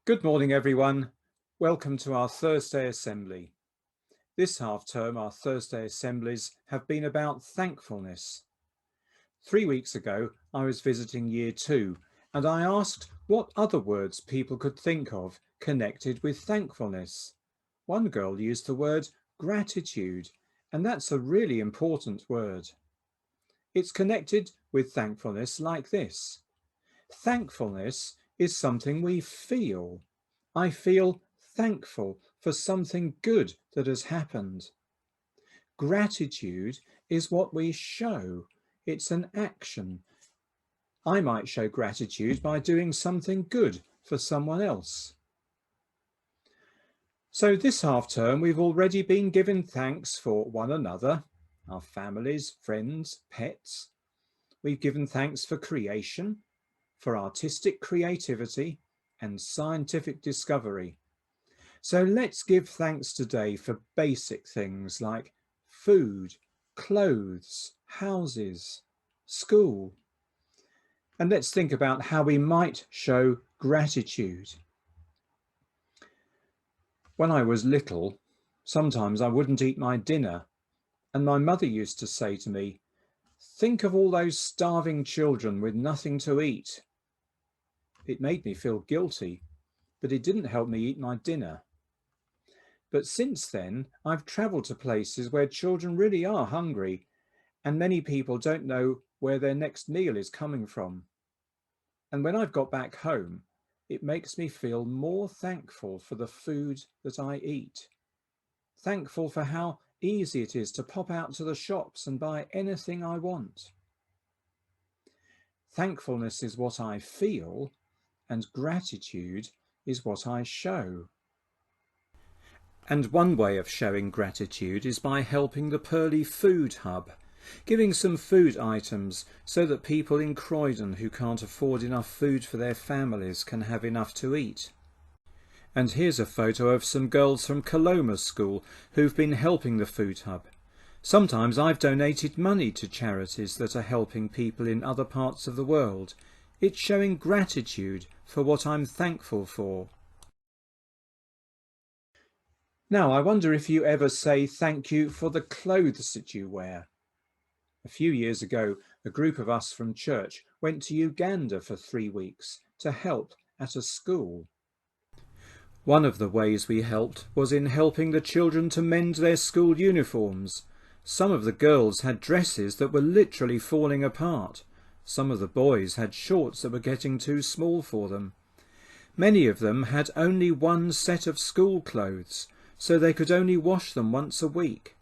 Good morning, everyone. Welcome to our Thursday Assembly. This half term, our Thursday Assemblies have been about thankfulness. 3 weeks ago, I was visiting Year 2 and I asked what other words people could think of connected with thankfulness. One girl used the word gratitude, and that's a really important word. It's connected with thankfulness like this. Thankfulness is something we feel. I feel thankful for something good that has happened. Gratitude is what we show. It's an action. I might show gratitude by doing something good for someone else. So this half term, we've already been given thanks for one another, our families, friends, pets. We've given thanks for creation, for artistic creativity and scientific discovery. So let's give thanks today for basic things like food, clothes, houses, school. And let's think about how we might show gratitude. When I was little, sometimes I wouldn't eat my dinner, and my mother used to say to me, "Think of all those starving children with nothing to eat." It made me feel guilty, but it didn't help me eat my dinner. But since then, I've travelled to places where children really are hungry, and many people don't know where their next meal is coming from. And when I've got back home, it makes me feel more thankful for the food that I eat. Thankful for how easy it is to pop out to the shops and buy anything I want. Thankfulness is what I feel, and gratitude is what I show. And one way of showing gratitude is by helping the Pearly Food Hub, giving some food items so that people in Croydon who can't afford enough food for their families can have enough to eat. And here's a photo of some girls from Coloma School who've been helping the Food Hub. Sometimes I've donated money to charities that are helping people in other parts of the world. It's showing gratitude for what I'm thankful for. Now, I wonder if you ever say thank you for the clothes that you wear. A few years ago, a group of us from church went to Uganda for 3 weeks to help at a school. One of the ways we helped was in helping the children to mend their school uniforms. Some of the girls had dresses that were literally falling apart. Some of the boys had shorts that were getting too small for them. Many of them had only one set of school clothes, so they could only wash them once a week.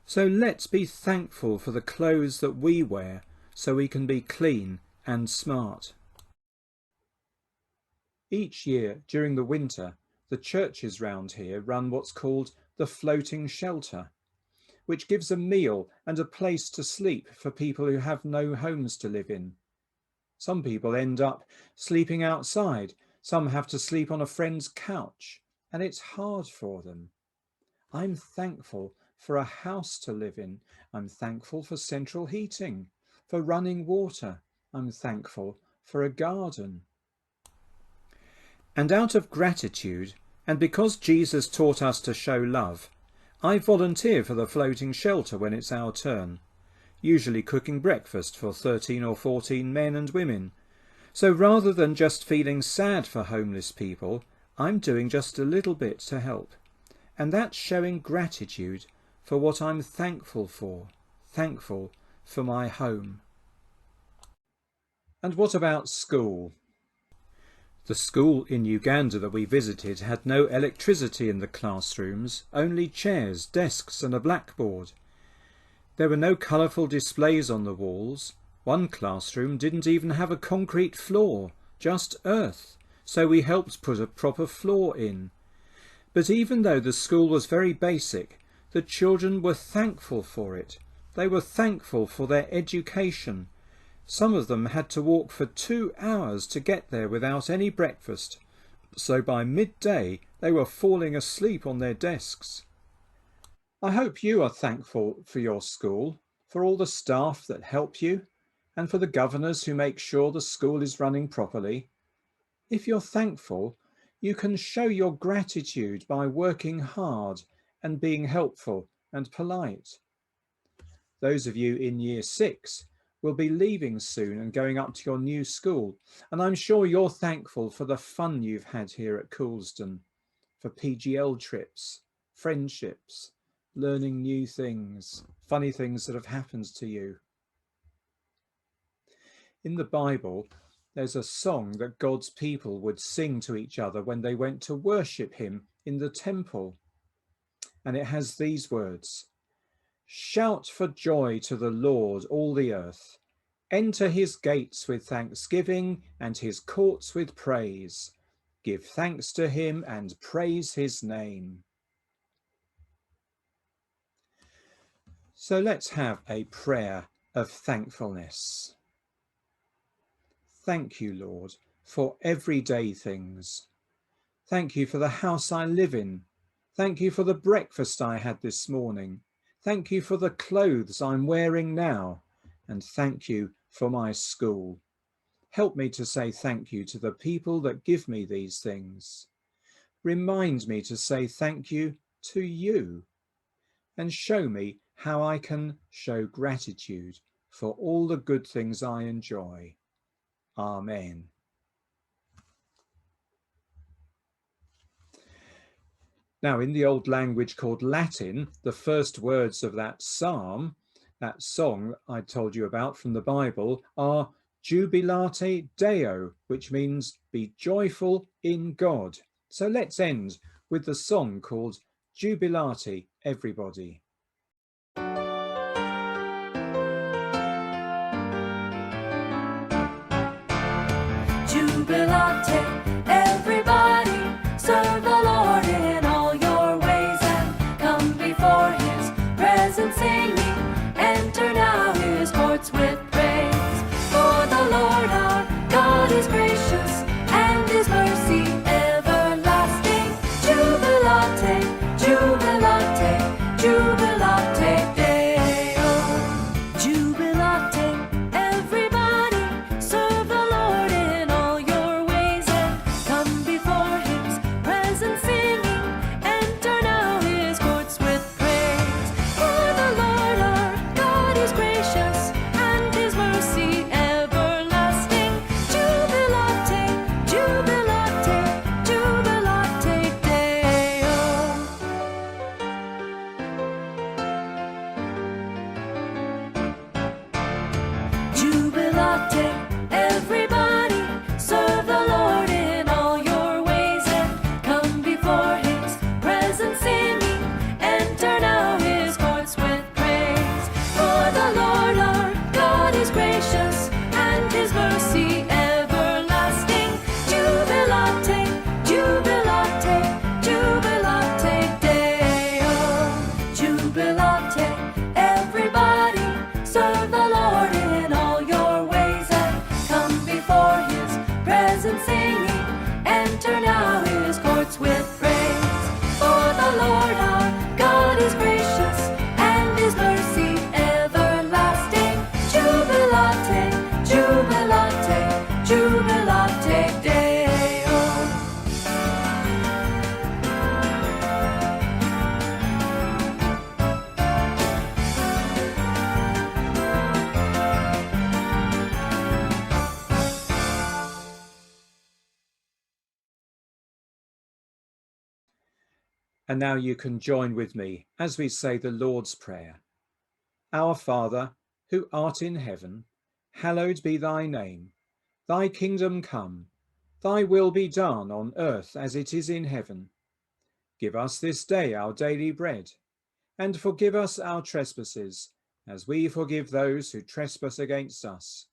So let's be thankful for the clothes that we wear so we can be clean and smart. Each year during the winter, the churches round here run what's called the floating shelter, which gives a meal and a place to sleep for people who have no homes to live in. Some people end up sleeping outside, some have to sleep on a friend's couch, and it's hard for them. I'm thankful for a house to live in. I'm thankful for central heating, for running water. I'm thankful for a garden. And out of gratitude, and because Jesus taught us to show love, I volunteer for the floating shelter when it's our turn, usually cooking breakfast for 13 or 14 men and women. So rather than just feeling sad for homeless people, I'm doing just a little bit to help. And that's showing gratitude for what I'm thankful for my home. And what about school? The school in Uganda that we visited had no electricity in the classrooms, only chairs, desks and a blackboard. There were no colourful displays on the walls. One classroom didn't even have a concrete floor, just earth, so we helped put a proper floor in. But even though the school was very basic, the children were thankful for it. They were thankful for their education. Some of them had to walk for 2 hours to get there without any breakfast, so by midday they were falling asleep on their desks. I hope you are thankful for your school, for all the staff that help you, and for the governors who make sure the school is running properly. If you're thankful, you can show your gratitude by working hard and being helpful and polite. Those of you in year 6 will be leaving soon and going up to your new school, and I'm sure you're thankful for the fun you've had here at Coulsdon, for PGL trips, friendships, learning new things, funny things that have happened to you. In the Bible, there's a song that God's people would sing to each other when they went to worship him in the temple. And it has these words: "Shout for joy to the Lord, all the earth. Enter his gates with thanksgiving and his courts with praise. Give thanks to him and praise his name." So let's have a prayer of thankfulness. Thank you, Lord, for everyday things. Thank you for the house I live in. Thank you for the breakfast I had this morning. Thank you for the clothes I'm wearing now. And thank you for my school. Help me to say thank you to the people that give me these things. Remind me to say thank you to you. And show me how I can show gratitude for all the good things I enjoy. Amen. Now, in the old language called Latin, the first words of that psalm, that song I told you about from the Bible, are Jubilate Deo, which means be joyful in God. So let's end with the song called Jubilate, everybody. Jubilate, everybody, serve the Lord in all your ways and come before his presence singing. Enter now his courts with praise. For the Lord our God is gracious and his mercy everlasting. Jubilate, jubilate, jubilate Deo. Jubilate, everybody, serve the Lord in all your ways and come before his presence singing. Enter now his courts with praise. For the Lord our God is gracious and his mercy everlasting. Jubilate, jubilate, jubilate Deo. Jubilate, everybody, serve the Lord in all your ways and come before his presence singing. Enter now his courts with praise. For the Lord our God is gracious and his mercy everlasting. Jubilate, jubilate, jubilate Deo. Jubilate, everybody, serve the Lord in all your ways and come before his presence singing. Enter now his courts with praise. For the Lord our God is gracious and his mercy everlasting. Jubilate, jubilate, jubilate Deo. And now you can join with me as we say the Lord's Prayer. Our Father, who art in heaven, hallowed be thy name. Thy kingdom come, thy will be done on earth as it is in heaven. Give us this day our daily bread, and forgive us our trespasses, as we forgive those who trespass against us.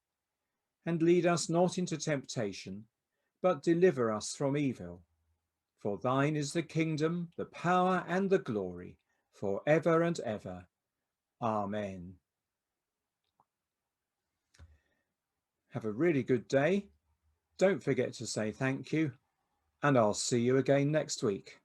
And lead us not into temptation, but deliver us from evil. For thine is the kingdom, the power, and the glory, for ever and ever. Amen. Have a really good day. Don't forget to say thank you, and I'll see you again next week.